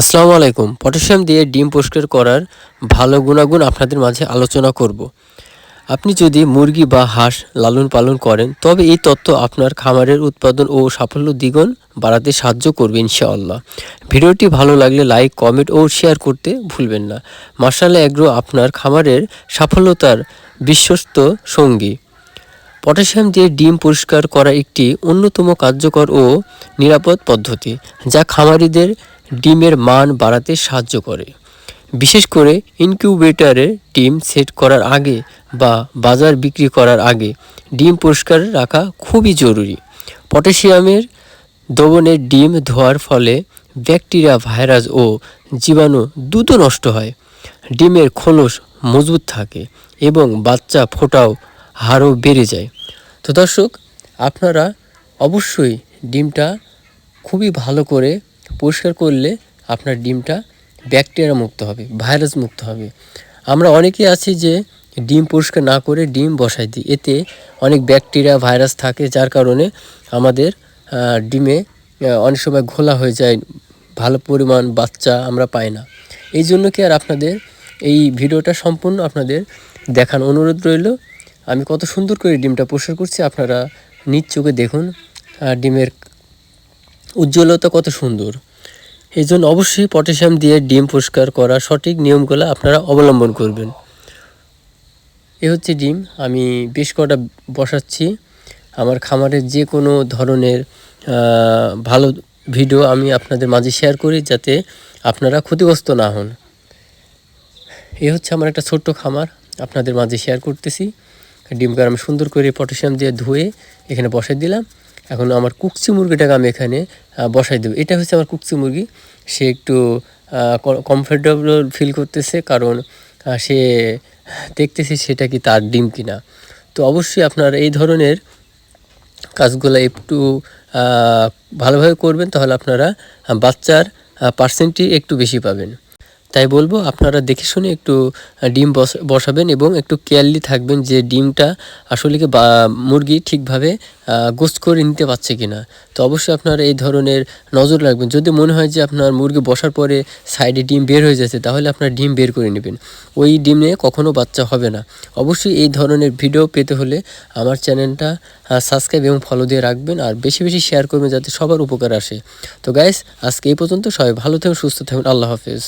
আসসালামু আলাইকুম। পটাশিয়াম দিয়ে ডিম পরিষ্কার করার ভালো গুণাগুণ আপনাদের মাঝে আলোচনা করব। আপনি যদি মুরগি বা হাঁস লালন পালন করেন তবে এই তথ্য আপনার খামারের উৎপাদন ও সাফল্য দ্বিগুণ বাড়াতে সাহায্য করবে ইনশাআল্লাহ। ভিডিওটি ভালো লাগলে লাইক, কমেন্ট ও শেয়ার করতে ভুলবেন না। মাশাআল্লাহ এগ্রো আপনার খামারের সাফল্যতার বিশ্বস্ত সঙ্গী। পটাশিয়াম দিয়ে ডিম পরিষ্কার করা একটি অন্যতম কার্যকর ও নিরাপদ পদ্ধতি যা খামারিদের ডিমের মান বাড়াতে সাহায্য করে। বিশেষ করে ইনকিউবেটরে ডিম সেট করার আগে বা বাজার বিক্রি করার আগে ডিম পরিষ্কার রাখা খুবই জরুরি। পটাশিয়ামের দ্রবণে ডিম ধোয়ার ফলে ব্যাকটেরিয়া, ভাইরাস ও জীবাণু দ্রুত নষ্ট হয়। ডিমের খোলস মজবুত থাকে এবং বাচ্চা ফোটাও হারও বেড়ে যায়। তো দর্শক, আপনারা অবশ্যই ডিমটা খুবই ভালো করে পরিষ্কার করলে আপনার ডিমটা ব্যাকটেরিয়া মুক্ত হবে, ভাইরাস মুক্ত হবে। আমরা অনেকেই আছি যে ডিম পরিষ্কার না করে ডিম বসাই দিই, এতে অনেক ব্যাকটেরিয়া, ভাইরাস থাকে, যার কারণে আমাদের ডিমে অনেক সময় ঘোলা হয়ে যায়, ভালো পরিমাণ বাচ্চা আমরা পাই না। এই জন্য কি আর আপনাদের এই ভিডিওটা সম্পূর্ণ আপনাদের দেখার অনুরোধ রইল। আমি কত সুন্দর করে ডিমটা পরিষ্কার করছি, আপনারা নিজ চোখে দেখুন ডিমের উজ্জ্বলতা কত সুন্দর। এই জন্য অবশ্যই পটাশিয়াম দিয়ে ডিম পরিষ্কার করা সঠিক নিয়মগুলো আপনারা অবলম্বন করবেন। এ হচ্ছে ডিম, আমি বেশ কটা বসাচ্ছি। আমার খামারের যে কোনো ধরনের ভালো ভিডিও আমি আপনাদের মাঝে শেয়ার করি যাতে আপনারা ক্ষতিগ্রস্ত না হন। এ হচ্ছে আমার একটা ছোট্ট খামার, আপনাদের মাঝে শেয়ার করতেছি। ডিমকে আমি সুন্দর করে পটাশিয়াম দিয়ে ধুয়ে এখানে বসাই দিলাম। এখন আমার কুকচি মুরগিটাকে আমি এখানে বসাই দেবো। এটা হচ্ছে আমার কুকচি মুরগি। সে একটু কমফোর্টেবল ফিল করতেছে, কারণ সে দেখতেছে সেটা কি তার ডিম কিনা। তো অবশ্যই আপনারা এই ধরনের কাজগুলো একটু ভালোভাবে করবেন, তাহলে আপনারা বাচ্চার পার্সেন্টই একটু বেশি পাবেন। তাই বলবো আপনারা দেখে শুনে একটু ডিম বসাবেন এবং একটু কেয়ারলি থাকবেন যে ডিমটা আসলে কি মুরগি ঠিকভাবে গোস্ত করে নিতে পারছে কিনা। তো অবশ্যই আপনারা এই ধরনের নজর রাখবেন। যদি মনে হয় যে আপনার মুরগি বসার পরে সাইডে ডিম বের হয়ে যাচ্ছে, তাহলে আপনার ডিম বের করে নেবেন। ওই ডিমে কখনো বাচ্চা হবে না। অবশ্যই এই ধরনের ভিডিও পেতে হলে আমার চ্যানেলটা সাবস্ক্রাইব এবং ফলো দিয়ে রাখবেন, আর বেশি বেশি শেয়ার করবেন যাতে সবার উপকার আসে। তো গাইস, আজকে এই পর্যন্ত। সবাই ভালো থাকুন, সুস্থ থাকুন। আল্লাহ হাফেজ।